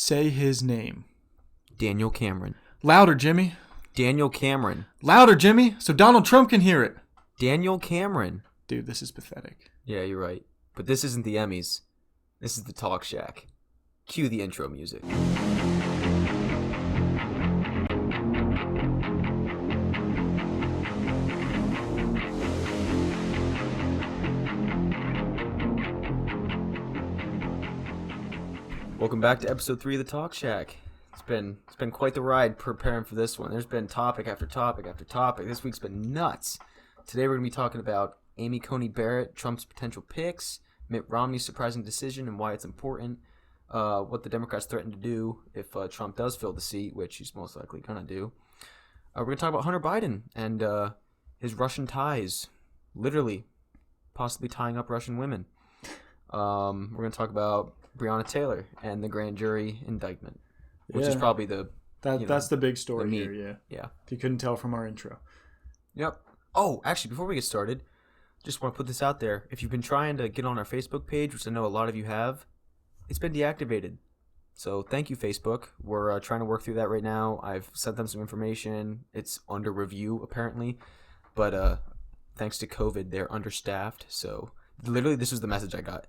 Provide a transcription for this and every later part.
Say his name. Daniel Cameron. Louder, Jimmy. Daniel Cameron. Louder, Jimmy, so Donald Trump can hear it. Daniel Cameron. Dude, this is pathetic. Yeah, you're right. But this isn't the Emmys. This is the Talk Shack. Cue the intro music. Welcome back to episode 3 of the Talk Shack. It's been quite the ride preparing for this one. There's been topic after topic after topic. This week's been nuts. Today we're going to be talking about Amy Coney Barrett, Trump's potential picks, Mitt Romney's surprising decision and why it's important, what the Democrats threaten to do if Trump does fill the seat, which he's most likely going to do. We're going to talk about Hunter Biden and his Russian ties, literally, possibly tying up Russian women. We're going to talk about Breonna Taylor and the grand jury indictment, which is probably that's the big story here. Yeah. If you couldn't tell from our intro. Yep. Oh, actually, before we get started, just want to put this out there. If you've been trying to get on our Facebook page, which I know a lot of you have, it's been deactivated. So thank you, Facebook. We're trying to work through that right now. I've sent them some information. It's under review, apparently. But thanks to COVID, they're understaffed. So literally, this was the message I got.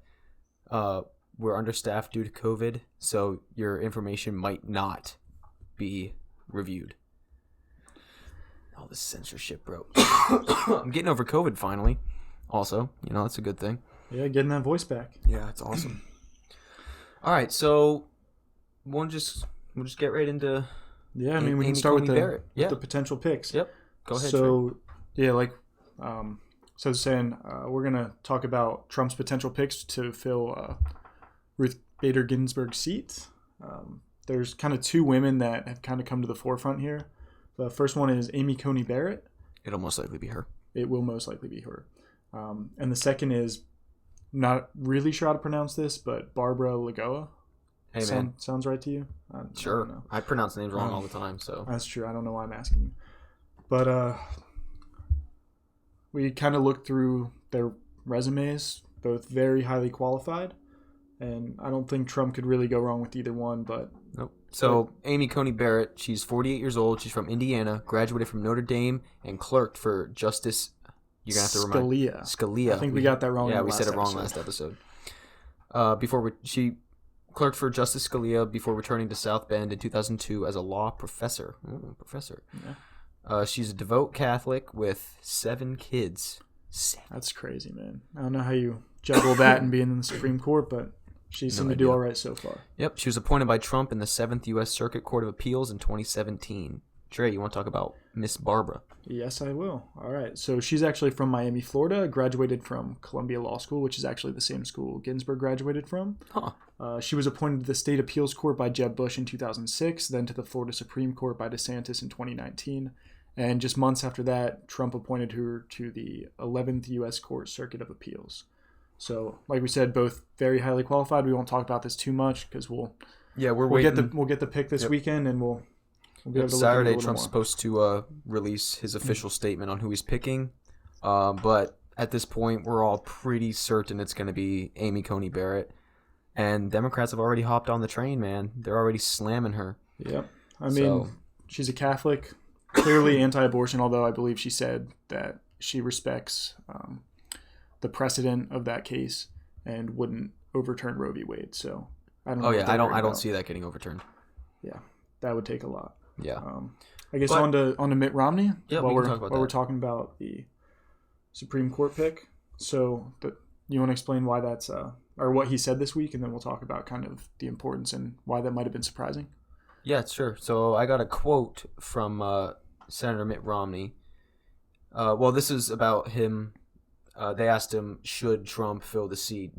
We're understaffed due to COVID, so your information might not be reviewed. All this censorship, bro. I'm getting over COVID finally. Also, that's a good thing. Yeah, getting that voice back. Yeah, it's awesome. All right, so we'll just get right into. Yeah, I mean we can start with the potential picks. Yep. Go ahead. So saying we're gonna talk about Trump's potential picks to fill Ruth Bader Ginsburg's seat. There's kind of two women that have kind of come to the forefront here. The first one is Amy Coney Barrett. It'll most likely be her. It will most likely be her. And the second is, not really sure how to pronounce this, but Barbara Lagoa. Hey, man. Sounds right to you? Sure. I pronounce names wrong all the time, so. That's true. I don't know why I'm asking you. But we kind of looked through their resumes, both very highly qualified. And I don't think Trump could really go wrong with either one, but... Nope. So, Amy Coney Barrett, she's 48 years old. She's from Indiana, graduated from Notre Dame, and clerked for Justice... You're going to have to remind... Scalia. I think we got that wrong. Yeah, we said it wrong last episode. She clerked for Justice Scalia before returning to South Bend in 2002 as a law professor. Yeah. She's a devout Catholic with 7 kids. 7. That's crazy, man. I don't know how you juggle that and being in the Supreme Court, but... She seemed to do all right so far. Yep. She was appointed by Trump in the 7th U.S. Circuit Court of Appeals in 2017. Trey, you want to talk about Miss Barbara? Yes, I will. All right. So she's actually from Miami, Florida, graduated from Columbia Law School, which is actually the same school Ginsburg graduated from. She was appointed to the State Appeals Court by Jeb Bush in 2006, then to the Florida Supreme Court by DeSantis in 2019. And just months after that, Trump appointed her to the 11th U.S. Court Circuit of Appeals. So, like we said, both very highly qualified. We won't talk about this too much because we'll get the pick this weekend, and we'll be able to Saturday. Look at Trump's supposed to release his official statement on who he's picking, but at this point, we're all pretty certain it's going to be Amy Coney Barrett, and Democrats have already hopped on the train. Man, they're already slamming her. Yep. I mean, she's a Catholic, clearly anti-abortion. Although I believe she said that she respects. The precedent of that case and wouldn't overturn Roe v. Wade. So I don't know. Oh yeah, I don't see that getting overturned. Yeah, that would take a lot. Yeah. I guess on to Mitt Romney. Yeah, while we're talking about the Supreme Court pick. So you want to explain why that's or what he said this week, and then we'll talk about kind of the importance and why that might have been surprising. Yeah, sure. So I got a quote from Senator Mitt Romney. This is about him. They asked him, should Trump fill the seat?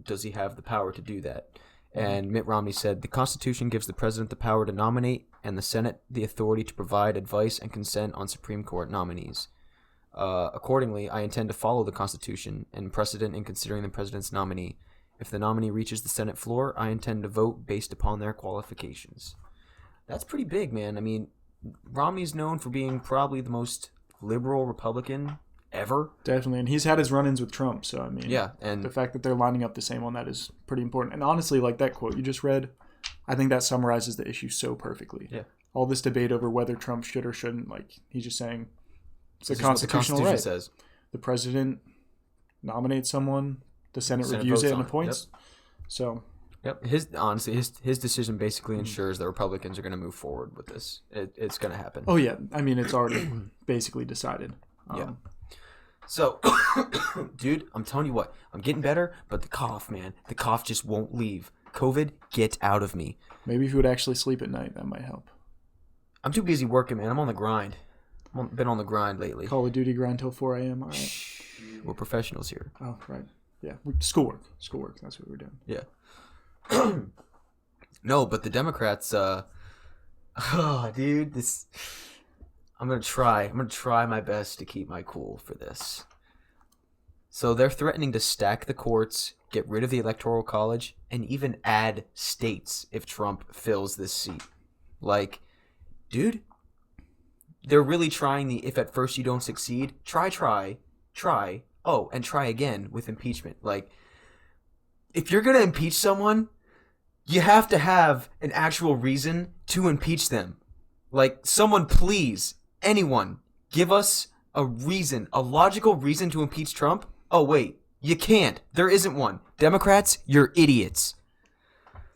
Does he have the power to do that? And Mitt Romney said, the Constitution gives the president the power to nominate and the Senate the authority to provide advice and consent on Supreme Court nominees. Accordingly, I intend to follow the Constitution and precedent in considering the president's nominee. If the nominee reaches the Senate floor, I intend to vote based upon their qualifications. That's pretty big, man. I mean, Romney's known for being probably the most liberal Republican ever. Definitely, and he's had his run-ins with Trump, so I mean, yeah, and the fact that they're lining up the same on that is pretty important. And honestly, like that quote you just read, I think that summarizes the issue so perfectly. Yeah. All this debate over whether Trump should or shouldn't, like, he's just saying it's a This is what the constitutional Constitution right. says. The president nominates someone, the Senate reviews votes it and on it. appoints. So, Yep. His decision basically ensures that Republicans are going to move forward with this. It's going to happen. oh yeah, I mean, it's already basically decided. Yeah. So, dude, I'm telling you what, I'm getting better, but the cough, man, the cough just won't leave. COVID, get out of me. Maybe if you would actually sleep at night, that might help. I'm too busy working, man. I'm on the grind. I've been on the grind lately. Call of Duty grind till 4 a.m. All right. We're professionals here. Oh, right. Yeah. Schoolwork. That's what we're doing. Yeah. No, but the Democrats, dude, this. I'm gonna try my best to keep my cool for this. So they're threatening to stack the courts, get rid of the Electoral College, and even add states if Trump fills this seat. Like, dude, they're really trying the if at first you don't succeed, try. Oh, and try again with impeachment. Like, if you're gonna impeach someone, you have to have an actual reason to impeach them. Like, someone please, anyone, give us a reason, a logical reason to impeach Trump. Oh, wait, you can't. There isn't one. Democrats, you're idiots.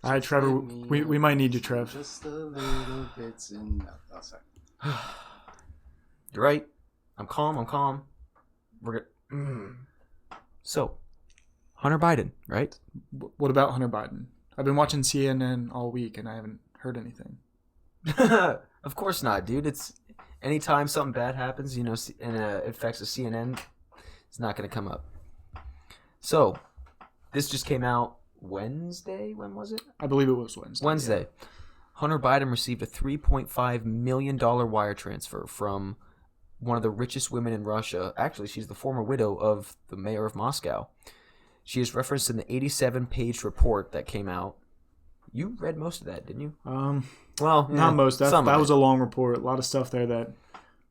All right, Trevor, we might need you, Trev. Just a little bits in. Oh, sorry. You're right. I'm calm. We're good. So, Hunter Biden, right? What about Hunter Biden? I've been watching CNN all week, and I haven't heard anything. Of course not, dude. It's anytime something bad happens, and it affects the CNN, it's not going to come up. So, this just came out Wednesday. When was it? I believe it was Wednesday. Wednesday. Yeah. Hunter Biden received a $3.5 million wire transfer from one of the richest women in Russia. Actually, she's the former widow of the mayor of Moscow. She is referenced in the 87-page report that came out. You read most of that, didn't you? Well, not most. That was a long report. A lot of stuff there that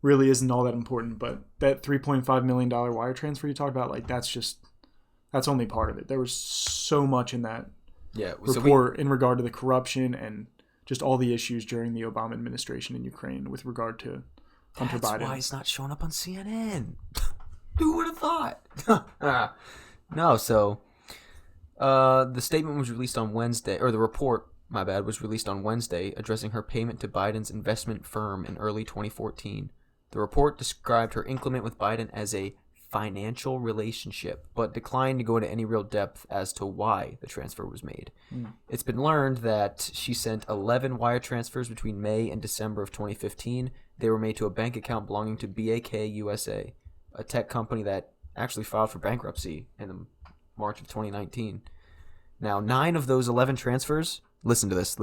really isn't all that important. But that $3.5 million wire transfer you talked about, like, that's only part of it. There was so much in that report in regard to the corruption and just all the issues during the Obama administration in Ukraine with regard to Hunter Biden. That's why it's not showing up on CNN. Who would have thought? No, so the statement was released on Wednesday, or the report, my bad, was released on Wednesday, addressing her payment to Biden's investment firm in early 2014. The report described her inclement with Biden as a financial relationship, but declined to go into any real depth as to why the transfer was made. It's been learned that she sent 11 wire transfers between May and December of 2015. They were made to a bank account belonging to BAK USA, a tech company that actually filed for bankruptcy in March of 2019. Now, 9 of those 11 transfers, listen to this.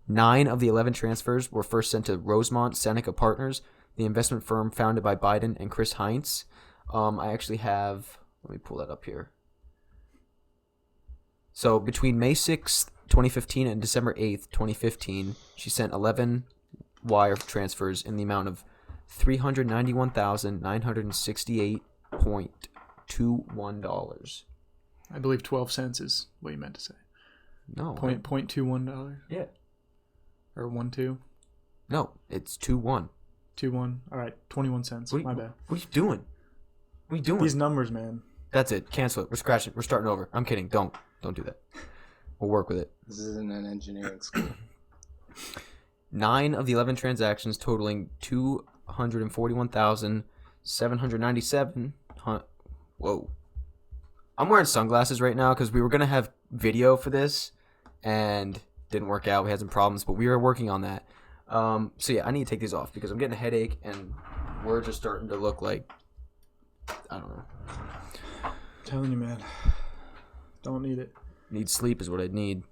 9 of the 11 transfers were first sent to Rosemont Seneca Partners, the investment firm founded by Biden and Chris Heinz. I actually have, let me pull that up here. So between May 6th, 2015 and December 8th, 2015, she sent 11 wire transfers in the amount of $391,968.21. I believe 12 cents is what you meant to say. No. $0.21? Yeah. Or 1.2? No, it's 2-1. 2.1. All right, 21 cents. My bad. What are you doing? What are you doing? These numbers, man. That's it. Cancel it. We're scratching. We're starting over. I'm kidding. Don't do that. We'll work with it. This isn't an engineering school. 9 of the 11 transactions totaling $241,797. Whoa. I'm wearing sunglasses right now because we were going to have video for this and didn't work out. We had some problems, but we were working on that. So yeah, I need to take these off because I'm getting a headache and we're just starting to look like, I don't know. I'm telling you, man. Don't need it. Need sleep is what I need.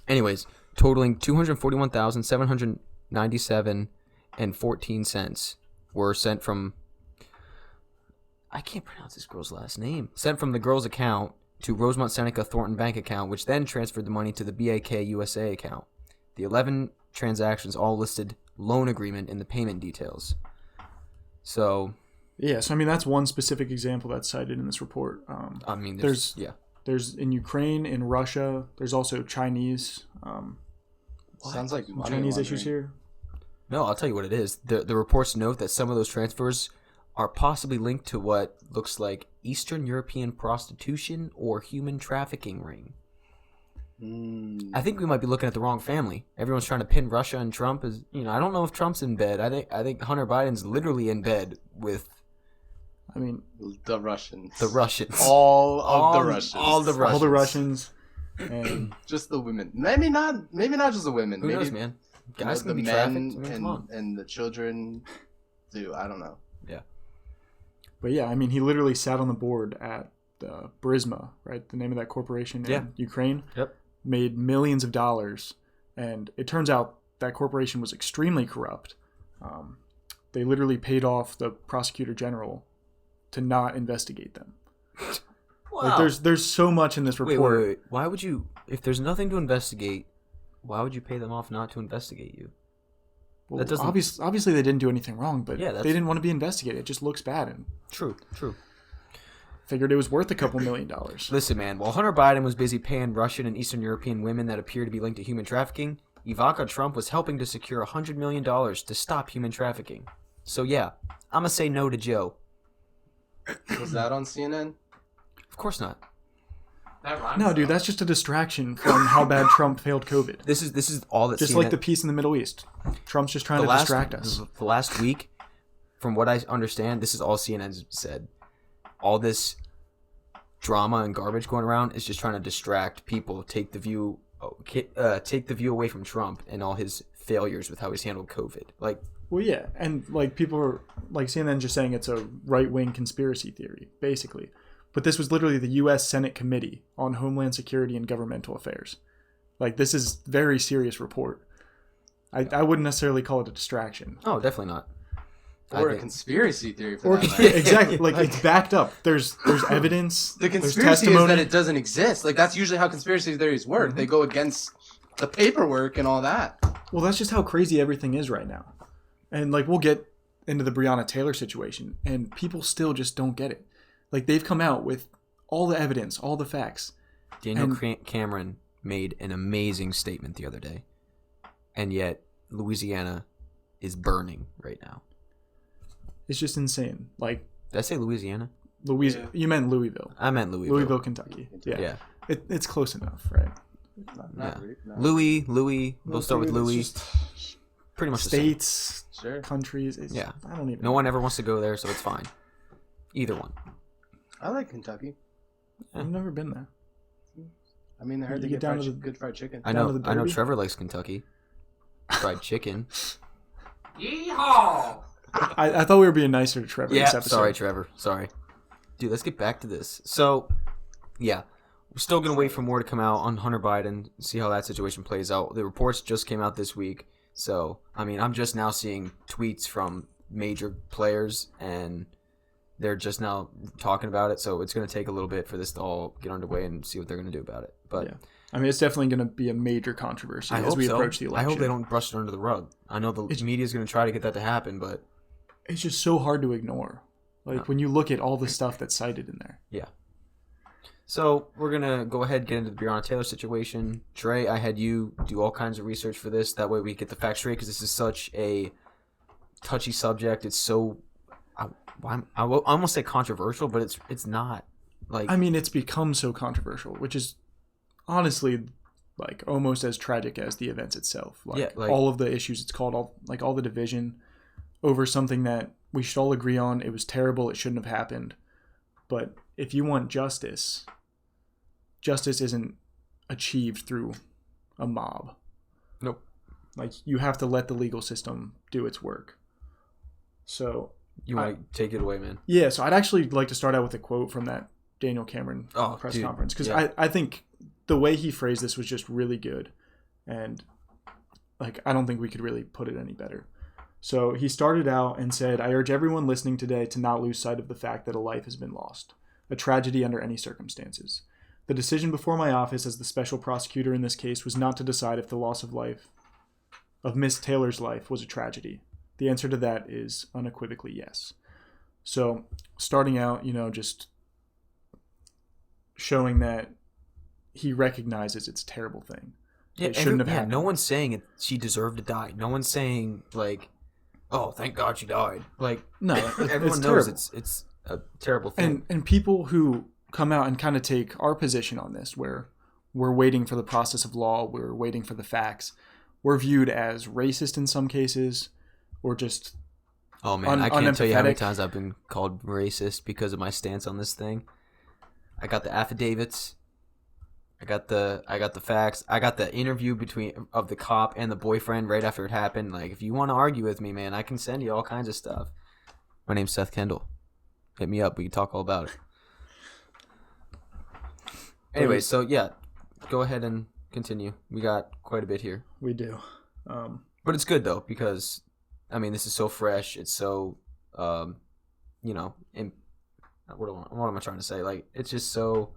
Anyways, totaling $241,797.14 were sent from, I can't pronounce this girl's last name. Sent from the girl's account to Rosemont Seneca Thornton Bank account, which then transferred the money to the BAK USA account. The 11 transactions all listed loan agreement in the payment details. So, yeah, so I mean that's one specific example that's cited in this report. I mean, there's in Ukraine, in Russia. There's also Chinese Sounds like money Chinese laundering. issues here. No, I'll tell you what it is. The reports note that some of those transfers are possibly linked to what looks like Eastern European prostitution or human trafficking ring. I think we might be looking at the wrong family. Everyone's trying to pin Russia and Trump as, I don't know if Trump's in bed. I think Hunter Biden's literally in bed with The Russians. the Russians. All of the Russians. All the Russians. All the Russians. And Just the women. Maybe not just the women. Who Maybe knows, man? Guys the can be men trafficked. I mean, come on. and the children do. I don't know. But yeah, he literally sat on the board at Burisma, right? The name of that corporation in Ukraine. Yep. Made millions of dollars. And it turns out that corporation was extremely corrupt. They literally paid off the prosecutor general to not investigate them. Wow. Like there's so much in this report. Wait. Why would you, if there's nothing to investigate, why would you pay them off not to investigate you? Well, that doesn't- obviously they didn't do anything wrong, but Yeah, they didn't want to be investigated. It just looks bad, and True. figured it was worth a couple $1 million. Listen, man, while Hunter Biden was busy paying Russian and Eastern European women that appear to be linked to human trafficking, Ivanka Trump was helping to secure $100 million to stop human trafficking. So yeah, I'm going to say no to Joe. Was that on CNN? Of course not. No, dude, that's just a distraction from how bad Trump failed COVID. This is all that Just CNN, like the peace in the Middle East. Trump's just trying to distract us. The last week, from what I understand, this is all CNN's said. All this drama and garbage going around is just trying to distract people, take the view away from Trump and all his failures with how he's handled COVID. Well, yeah, and people are CNN just saying it's a right-wing conspiracy theory, basically. But this was literally the U.S. Senate Committee on Homeland Security and Governmental Affairs. This is very serious report. I wouldn't necessarily call it a distraction. Oh, definitely not. Or a conspiracy theory for that matter. Exactly. It's backed up. There's evidence. The there's conspiracy is testimony. that it doesn't exist. That's usually how conspiracy theories work. Mm-hmm. They go against the paperwork and all that. Well, that's just how crazy everything is right now. And we'll get into the Breonna Taylor situation, and people still just don't get it. They've come out with all the evidence, all the facts. Daniel Cameron made an amazing statement the other day, and yet Louisiana is burning right now. It's just insane. Did I say Louisiana? Yeah. You meant Louisville. I meant Louisville. Louisville, Kentucky. Yeah. It's close enough, right? Not really, no. Louis. We'll start with Louis. Pretty much States, Sure. the same. Countries. I don't even No know. one ever wants to go there, so it's fine. Either one. I like Kentucky. I've never been there. I heard they You get get down to the- good fried chicken. I Down know. to the I know. Derby? Trevor likes Kentucky fried chicken. Yeehaw! I thought we were being nicer to Trevor this episode. Sorry, Trevor. Sorry. Dude, let's get back to this. So, yeah. We're still going to wait for more to come out on Hunter Biden, see how that situation plays out. The reports just came out this week. So, I'm just now seeing tweets from major players, and they're just now talking about it. So, it's going to take a little bit for this to all get underway and see what they're going to do about it. But Yeah. it's definitely going to be a major controversy as we approach the election. I hope they don't brush it under the rug. I know the media is going to try to get that to happen, but It's just so hard to ignore. When you look at all the stuff that's cited in there. yeah. So we're going to go ahead and get into the Breonna Taylor situation. Dre, I had you do all kinds of research for this. That way we get the facts straight, because this is such a touchy subject. It's so, I almost say controversial, but it's not. It's become so controversial, which is honestly almost as tragic as the events itself. All of the issues it's called, all the division over something that we should all agree on. It was terrible. It shouldn't have happened. But if you want justice isn't achieved through a mob. Nope. You have to let the legal system do its work. So You want to take it away, man? yeah, so I'd actually like to start out with a quote from that Daniel Cameron press conference, because I think the way he phrased this was just really good, and I don't think we could really put it any better. So he started out and said, "I urge everyone listening today to not lose sight of the fact that a life has been lost, a tragedy under any circumstances. The decision before my office as the special prosecutor in this case was not to decide if the loss of Miss Taylor's life was a tragedy. The answer to that is unequivocally yes." So starting out, just showing that he recognizes it's a terrible thing. it shouldn't have happened. No one's saying she deserved to die. No one's saying like, "Oh, thank God she died." Like, No, everyone knows it's a terrible thing. And people who come out and kind of take our position on this, where we're waiting for the process of law, we're waiting for the facts, we're viewed as racist in some cases, or just oh man, I can't tell you how many unempathetic. times I've been called racist because of my stance on this thing. I got the affidavits. I got the facts. I got the interview of the cop and the boyfriend right after it happened. Like, if you want to argue with me, man, I can send you all kinds of stuff. My name's Seth Kendall. Hit me up. We can talk all about it. Anyway, so yeah, go ahead and continue. We got quite a bit here. We do. But it's good though, because I mean, this is so fresh. It's so, what am I trying to say? Like, it's just so.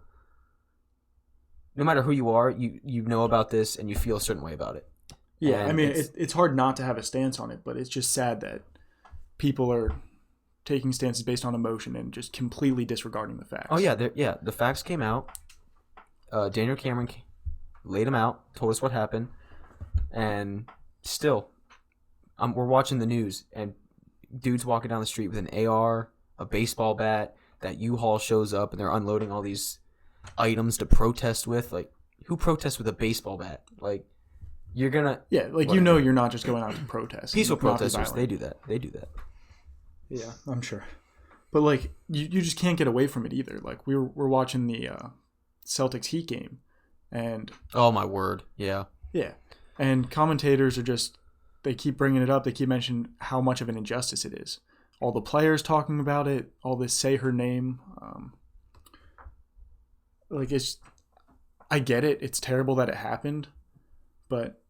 No matter who you are, you know about this and you feel a certain way about it. Yeah, And I mean, it's hard not to have a stance on it, but it's just sad that people are taking stances based on emotion and just completely disregarding the facts. Oh yeah, the facts came out. Daniel Cameron laid them out, told us what happened, and still, we're watching the news and dudes walking down the street with an AR, a baseball bat. That U-Haul shows up and they're unloading all these items to protest with. Like, who protests with a baseball bat? Like, you're gonna whatever. You're not just going out to protest. Peaceful not be protesters, violent. they do that. Yeah, I'm sure. But like, you just can't get away from it either. Like, we're watching the Celtics Heat game, and Oh my word, yeah. and commentators are just, they keep bringing it up. They keep mentioning how much of an injustice it is. All the players talking about it, all this say her name. I get it. It's terrible that it happened, but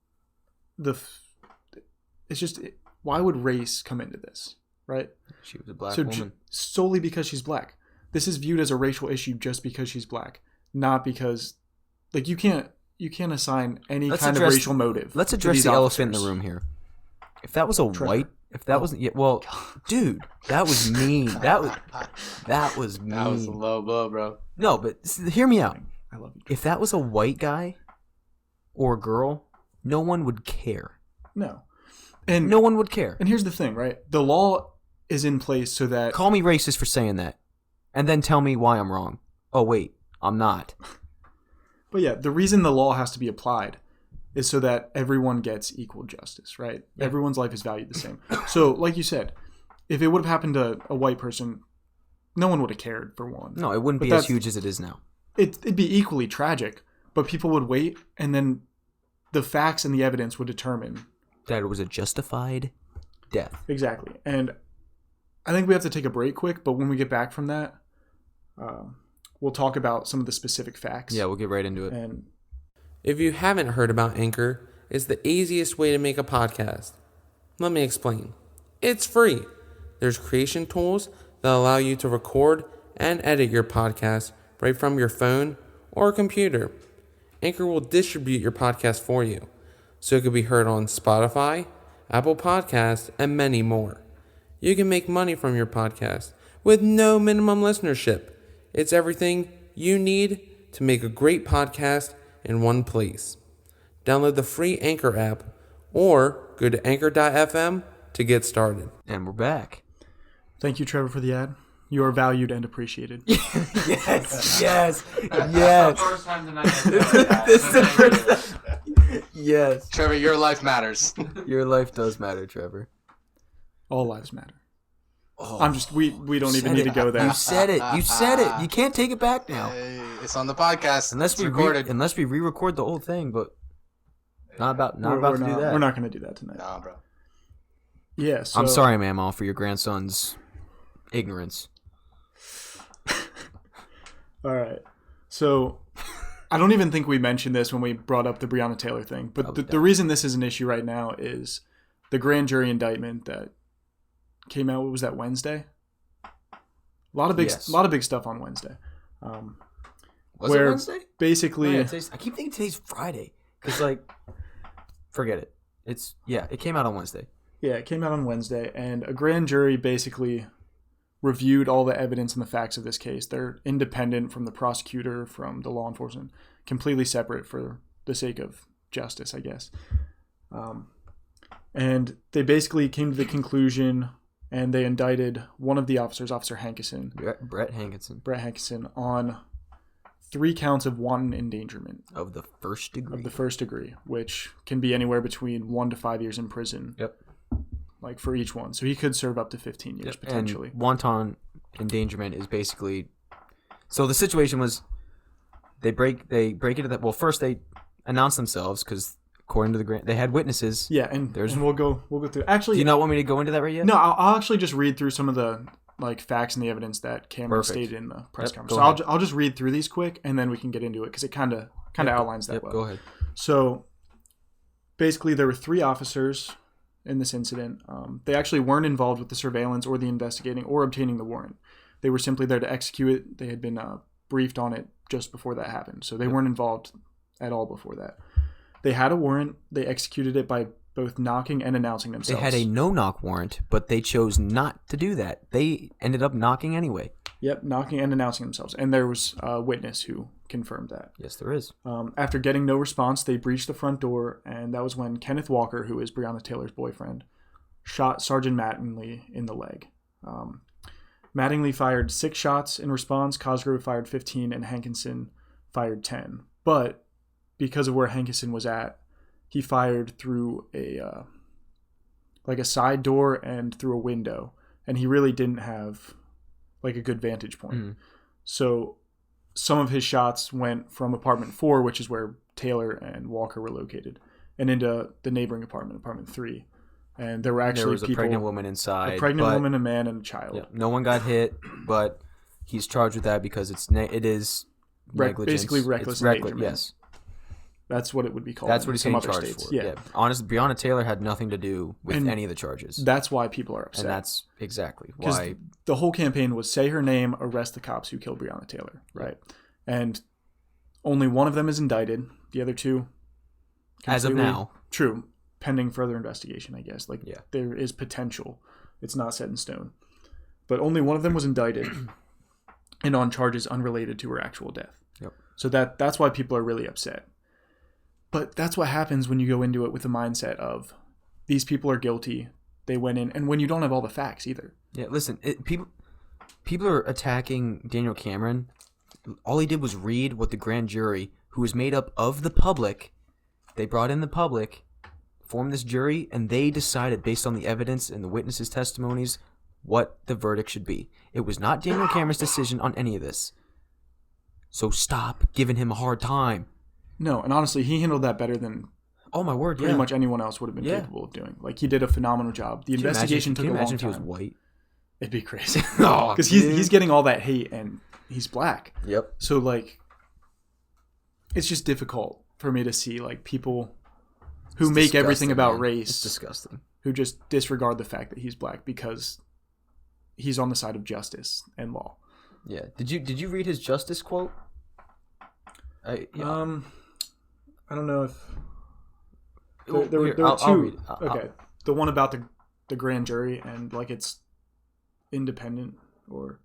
why would race come into this, right? She was a black woman. Solely because she's black. This is viewed as a racial issue just because she's black, not because, like, you can't assign any kind of racial motive. Let's address the elephant in the room here. If that was dude, that was mean. That was mean. That was a low blow, bro. No, but hear me out. I love you. If that was a white guy or girl, no one would care. No. And no one would care. And here's the thing, right? The law is in place so that... Call me racist for saying that. And then tell me why I'm wrong. Oh, wait. I'm not. But yeah, the reason the law has to be applied is so that everyone gets equal justice, right? Yeah. Everyone's life is valued the same. So, like you said, if it would have happened to a white person, no one would have cared, for one. No, it wouldn't be as huge as it is now. It'd be equally tragic, but people would wait, and then the facts and the evidence would determine that it was a justified death. Exactly. And I think we have to take a break quick, but when we get back from that, we'll talk about some of the specific facts. Yeah, we'll get right into it. And if you haven't heard about Anchor, it's the easiest way to make a podcast. Let me explain. It's free. There's creation tools that allow you to record and edit your podcast right from your phone or computer. Anchor will distribute your podcast for you, so it can be heard on Spotify, Apple Podcasts, and many more. You can make money from your podcast with no minimum listenership. It's everything you need to make a great podcast in one place. Download the free Anchor app or go to anchor.fm to get started. And we're back. Thank you, Trevor, for the ad. You are valued and appreciated. yes. First time tonight. This is the first time. Yes. Trevor, your life matters. Your life does matter, Trevor. All lives matter. Oh, I'm just, we don't even need to go there. You said it. You can't take it back now. Hey, it's on the podcast. Unless we recorded. Unless we re-record the whole thing, but not about to do that. We're not going to do that tonight. Nah, bro. Yeah, so, I'm sorry, Mama, for your grandson's ignorance. All right. So I don't even think we mentioned this when we brought up the Breonna Taylor thing, but the reason this is an issue right now is the grand jury indictment that came out. What was that, Wednesday? A lot of big stuff on Wednesday. Was it Wednesday? Basically, I keep thinking today's Friday because, forget it. It came out on Wednesday. Yeah, it came out on Wednesday, and a grand jury basically reviewed all the evidence and the facts of this case. They're independent from the prosecutor, from the law enforcement, completely separate for the sake of justice, I guess. And they basically came to the conclusion, and they indicted one of the officers, Officer Hankison. Brett Hankison, on 3 counts of wanton endangerment. Of the first degree. Which can be anywhere between 1 to 5 years in prison. Yep. Like for each one. So he could serve up to 15 years potentially. And wanton endangerment is basically... So the situation was they break into that... Well, first they announce themselves because according to the grant, they had witnesses. Yeah, and we'll go through. Actually, do you not want me to go into that right yet? No, I'll actually just read through some of the facts and the evidence that Cameron stated in the press conference. So I'll just read through these quick, and then we can get into it because it kind of outlines that well. Go ahead. So basically, there were 3 officers in this incident. They actually weren't involved with the surveillance or the investigating or obtaining the warrant. They were simply there to execute it. They had been briefed on it just before that happened, so they weren't involved at all before that. They had a warrant. They executed it by both knocking and announcing themselves. They had a no-knock warrant, but they chose not to do that. They ended up knocking anyway. Yep, knocking and announcing themselves. And there was a witness who confirmed that. Yes, there is. After getting no response, they breached the front door, and that was when Kenneth Walker, who is Breonna Taylor's boyfriend, shot Sergeant Mattingly in the leg. Mattingly fired 6 shots in response. Cosgrove fired 15, and Hankison fired 10. But because of where Hankison was at, he fired through a side door and through a window, and he really didn't have a good vantage point. Mm-hmm. So some of his shots went from apartment 4, which is where Taylor and Walker were located, and into the neighboring apartment 3. And there were actually a pregnant woman inside. A pregnant woman, a man, and a child. Yeah, no one got hit, but he's charged with that because it is negligence. Basically reckless endangerment. Yes. That's what it would be called. That's what he's getting charged for. Yeah. Honestly, Breonna Taylor had nothing to do with any of the charges. That's why people are upset. And that's exactly why. The whole campaign was say her name, arrest the cops who killed Breonna Taylor, right? And only one of them is indicted. The other 2, as of now, true, pending further investigation, I guess. There is potential. It's not set in stone. But only one of them was indicted and on charges unrelated to her actual death. Yep. So that's why people are really upset. But that's what happens when you go into it with the mindset of these people are guilty. They went in, and when you don't have all the facts either. Yeah, listen, people are attacking Daniel Cameron. All he did was read what the grand jury, who was made up of the public, they brought in the public, formed this jury, and they decided based on the evidence and the witnesses' testimonies what the verdict should be. It was not Daniel Cameron's decision on any of this. So stop giving him a hard time. No, and honestly, he handled that better than pretty much anyone else would have been capable of doing. He did a phenomenal job. The investigation took a long time. Can you imagine if he was white? It'd be crazy. Because he's getting all that hate, and he's black. Yep. So, it's just difficult for me to see, people who make everything about race. It's disgusting. Who just disregard the fact that he's black because he's on the side of justice and law. Yeah. Did you read his justice quote? I don't know if there were 2. I'll read it. Okay, the one about the grand jury and it's independent or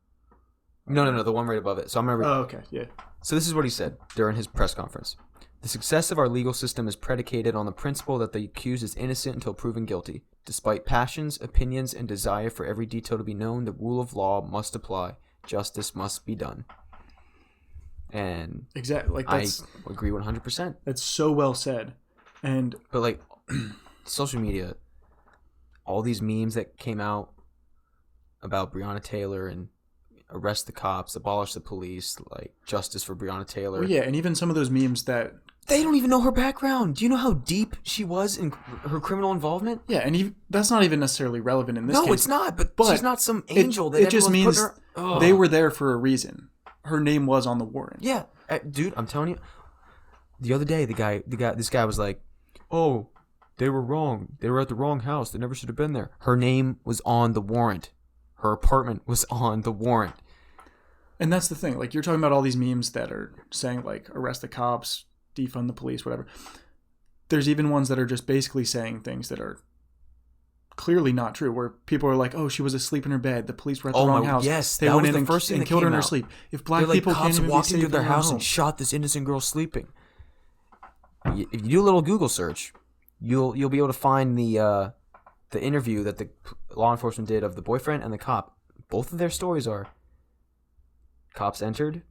no, the one right above it. So I'm gonna read. Oh, okay, yeah. So this is what he said during his press conference: "The success of our legal system is predicated on the principle that the accused is innocent until proven guilty. Despite passions, opinions, and desire for every detail to be known, the rule of law must apply. Justice must be done." And exactly, I agree 100%. That's so well said. But social media, all these memes that came out about Breonna Taylor and arrest the cops, abolish the police, justice for Breonna Taylor. Well, yeah, and even some of those memes that they don't even know her background. Do you know how deep she was in her criminal involvement? Yeah, and that's not even necessarily relevant in this case. No, it's not. But she's not some angel. It just means they were there for a reason. Her name was on the warrant. Yeah, dude, I'm telling you. The other day, this guy was like, "Oh, they were wrong. They were at the wrong house. They never should have been there." Her name was on the warrant. Her apartment was on the warrant. And that's the thing. You're talking about all these memes that are saying arrest the cops, defund the police, whatever. There's even ones that are just basically saying things that are clearly not true, where people are like, "Oh, she was asleep in her bed. The police were at the wrong house. Yes, they went in and killed her in her sleep." If black people can't even be safe into their in house home, and shot this innocent girl sleeping. if you do a little Google search, you'll be able to find the interview that the law enforcement did of the boyfriend and the cop. Both of their stories are cops entered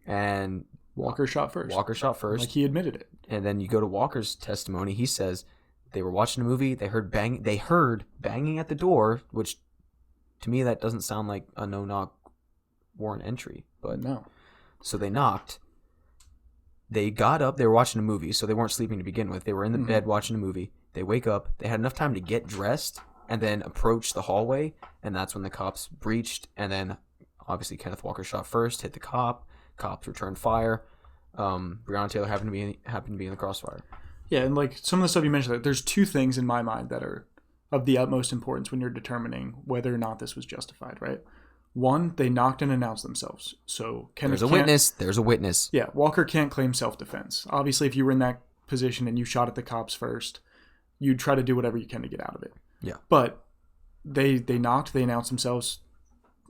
and Walker shot first. Like he admitted it. And then you go to Walker's testimony. He says they were watching a movie. They heard banging at the door, which to me that doesn't sound like a no-knock warrant entry. But no. So they knocked. They got up. They were watching a movie, so they weren't sleeping to begin with. They were in the bed watching a movie. They wake up. They had enough time to get dressed and then approach the hallway, and that's when the cops breached. And then, obviously, Kenneth Walker shot first, hit the cop. Cops returned fire. Breonna Taylor happened to be in the crossfire. Yeah, and like some of the stuff you mentioned, there's two things in my mind that are of the utmost importance when you're determining whether or not this was justified, right? One, they knocked and announced themselves. So There's a witness. Yeah, Walker can't claim self-defense. Obviously, if you were in that position and you shot at the cops first, you'd try to do whatever you can to get out of it. Yeah. But they knocked, they announced themselves,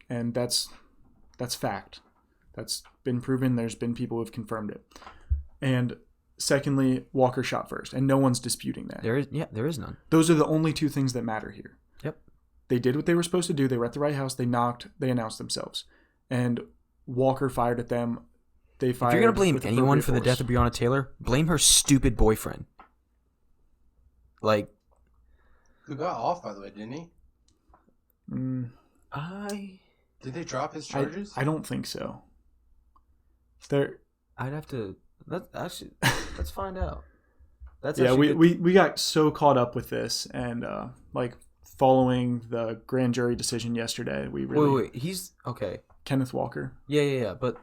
and that's fact. That's been proven. There's been people who have confirmed it. And secondly, Walker shot first, and no one's disputing that. There is none. Those are the only two things that matter here. Yep. They did what they were supposed to do. They were at the right house. They knocked. They announced themselves. And Walker fired at them. They fired. If you're going to blame anyone for the death of Breonna Taylor, blame her stupid boyfriend. Like. Who got off, by the way, didn't he? Did they drop his charges? I don't think so. I'd have to. Let's find out. We got so caught up with this and like following the grand jury decision yesterday. We really wait. He's okay. Kenneth Walker. Yeah. But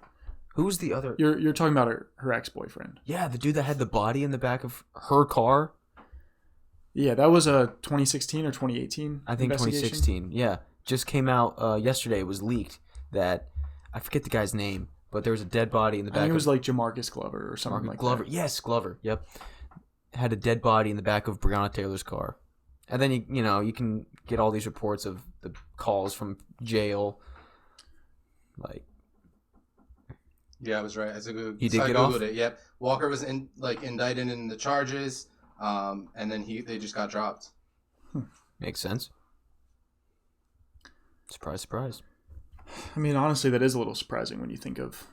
who's the other? You're talking about her ex-boyfriend. Yeah, the dude that had the body in the back of her car. Yeah, that was a 2016 or 2018. I think 2016. Yeah, just came out yesterday. It was leaked that I forget the guy's name. But there was a dead body in the back. I think it was like Jamarcus Glover or something like Glover. that. Yes, Glover. Yep. Had a dead body in the back of Breonna Taylor's car. And then, you can get all these reports of the calls from jail. Like. Yeah, I was right. You did get off? It. Yep. Walker was indicted in the charges, and then they just got dropped. Makes sense. Surprise, surprise. I mean, honestly, that is a little surprising when you think of,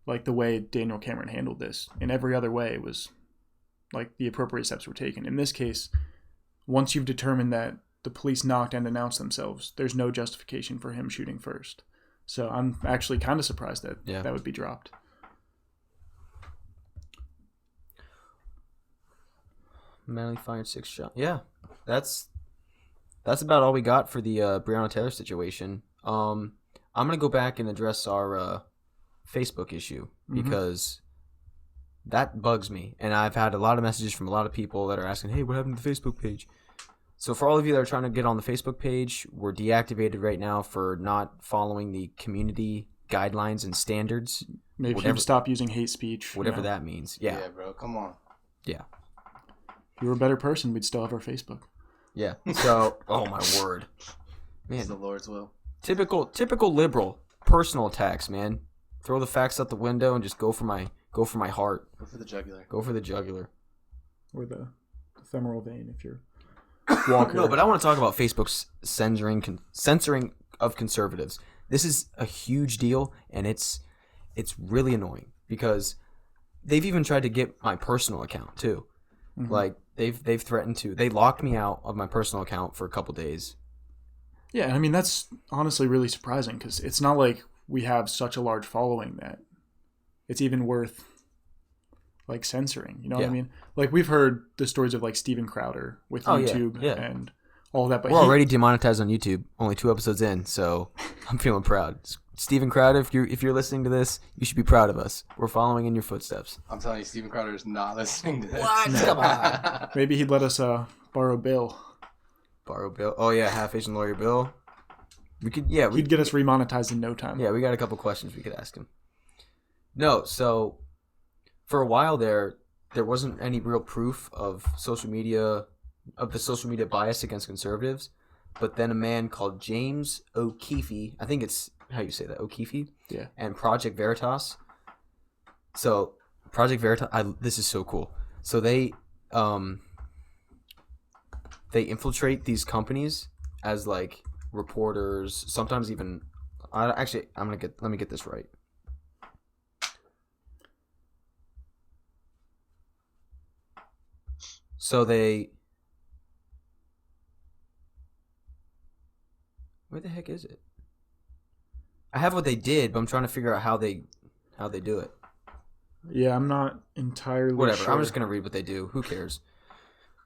like, the way Daniel Cameron handled this. In every other way, it was, like, the appropriate steps were taken. In this case, once you've determined that the police knocked and announced themselves, there's no justification for him shooting first. So I'm actually kind of surprised that that would be dropped. Manley fired 6 shots. Yeah, that's about all we got for the Breonna Taylor situation. I'm going to go back and address our Facebook issue because that bugs me. And I've had a lot of messages from a lot of people that are asking, hey, what happened to the Facebook page? So for all of you that are trying to get on the Facebook page, we're deactivated right now for not following the community guidelines and standards. Maybe if you stop using hate speech. Whatever that means. Yeah. Yeah, bro. Come on. Yeah. If you were a better person, we'd still have our Facebook. Yeah. So, oh my word. Man. It's the Lord's will. Typical liberal personal attacks, man. Throw the facts out the window and just go for my heart. Go for the jugular. Or the femoral vein if you're Walker. No, but I want to talk about Facebook's censoring of conservatives. This is a huge deal, and it's really annoying because they've even tried to get my personal account too. Mm-hmm. Like they've threatened to. They locked me out of my personal account for a couple days. Yeah, I mean, that's honestly really surprising because it's not like we have such a large following that it's even worth, like, censoring. You know what I mean? Like, we've heard the stories of, like, Steven Crowder with YouTube and all that. But we're already demonetized on YouTube, only 2 episodes in, so I'm feeling proud. Steven Crowder, if you're listening to this, you should be proud of us. We're following in your footsteps. I'm telling you, Steven Crowder is not listening to this. What? Come on. Maybe he'd let us borrow Bill. Oh yeah, half Asian lawyer Bill. He'd get us remonetized in no time. Yeah, we got a couple questions we could ask him. No, so for a while there wasn't any real proof of the social media bias against conservatives, but then a man called James O'Keefe, I think it's how you say that, O'Keefe, yeah, and Project Veritas. So Project Veritas, this is so cool. So they infiltrate these companies as like reporters, sometimes even. Let me get this right. So where the heck is it? I have what they did, but I'm trying to figure out how they do it. Yeah, I'm not entirely Whatever. sure. I'm just gonna read what they do. Who cares?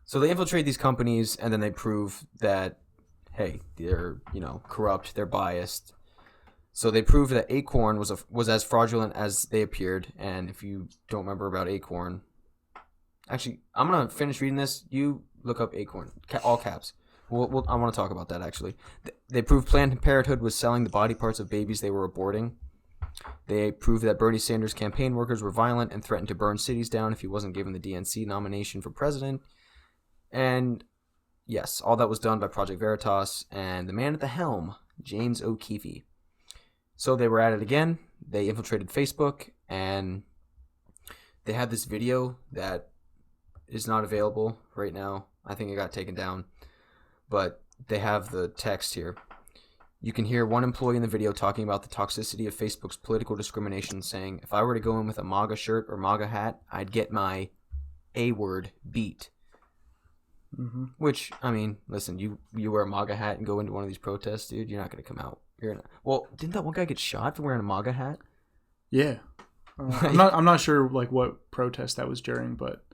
So they infiltrate these companies, and then they prove that, hey, they're corrupt, they're biased. So they proved that Acorn was as fraudulent as they appeared. And if you don't remember about Acorn, actually, I'm gonna finish reading this. You look up Acorn, all caps. I want to talk about that actually. They proved Planned Parenthood was selling the body parts of babies they were aborting. They proved that Bernie Sanders' campaign workers were violent and threatened to burn cities down if he wasn't given the DNC nomination for president. And yes, all that was done by Project Veritas and the man at the helm, James O'Keefe. So they were at it again. They infiltrated Facebook, and they had this video that is not available right now. I think it got taken down. But they have the text here. You can hear one employee in the video talking about the toxicity of Facebook's political discrimination, saying, if I were to go in with a MAGA shirt or MAGA hat, I'd get my A-word beat. Mm-hmm. Which, I mean, listen, you wear a MAGA hat and go into one of these protests, dude, you're not going to come out. Well, didn't that one guy get shot for wearing a MAGA hat? Yeah. I'm not sure like what protest that was during, but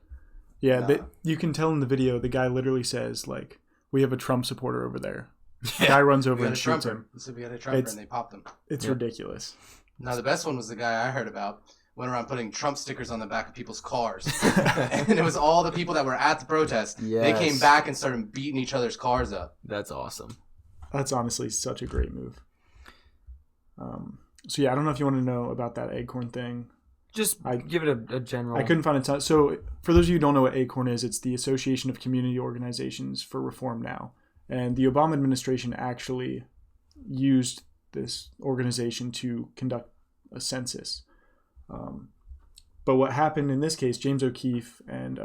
yeah, you can tell in the video the guy literally says like, we have a Trump supporter over there. The guy runs over and shoots him. So we had a Trumper and they popped him. It's ridiculous. Now the best one was the guy I heard about. Went around putting Trump stickers on the back of people's cars. And it was all the people that were at the protest. Yes. They came back and started beating each other's cars up. That's awesome. That's honestly such a great move. So yeah, I don't know if you want to know about that Acorn thing. Just give it a general. I couldn't find a ton. So for those of you who don't know what Acorn is, it's the Association of Community Organizations for Reform Now. And the Obama administration actually used this organization to conduct a census. But what happened in this case, James O'Keefe and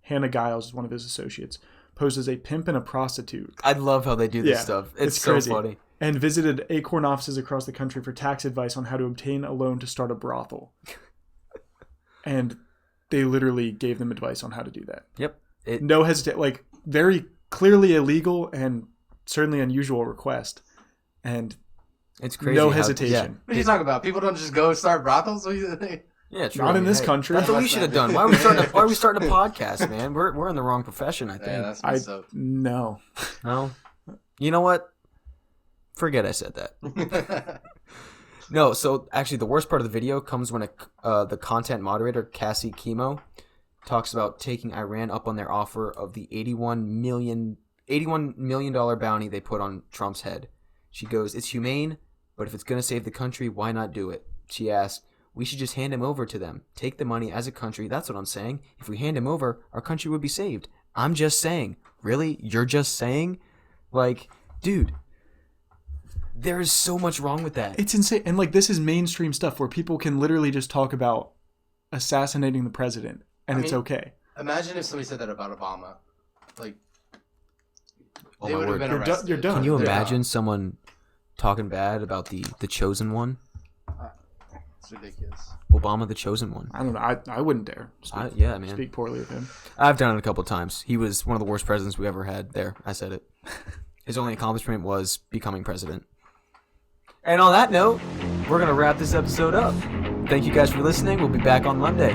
Hannah Giles, one of his associates, posed as a pimp and a prostitute. I love how they do this stuff. It's so crazy. Funny. And visited Acorn offices across the country for tax advice on how to obtain a loan to start a brothel. And they literally gave them advice on how to do that. Yep. No hesitation, like very clearly illegal and certainly unusual request. And it's crazy. No hesitation. Yeah. What are you talking about? People don't just go start brothels? Yeah, true. Not in this country. That's what we should have done. Why are we starting a podcast, man? We're in the wrong profession, I think. Yeah, that's no. No. You know what? Forget I said that. No, so actually the worst part of the video comes when the content moderator, Cassie Chemo, talks about taking Iran up on their offer of the $81 million bounty they put on Trump's head. She goes, it's humane, but if it's going to save the country, why not do it? She asked, we should just hand him over to them. Take the money as a country. That's what I'm saying. If we hand him over, our country would be saved. I'm just saying. Really? You're just saying? Like, dude, there is so much wrong with that. It's insane. And like, this is mainstream stuff where people can literally just talk about assassinating the president and it's okay. Imagine if somebody said that about Obama. Like, oh they would have been arrested. You're done. Can you imagine someone talking bad about the chosen one? It's ridiculous. Obama, the chosen one. I don't know. I wouldn't dare speak poorly of him. I've done it a couple of times. He was one of the worst presidents we ever had. There, I said it. His only accomplishment was becoming president. And on that note, we're going to wrap this episode up. Thank you guys for listening. We'll be back on Monday.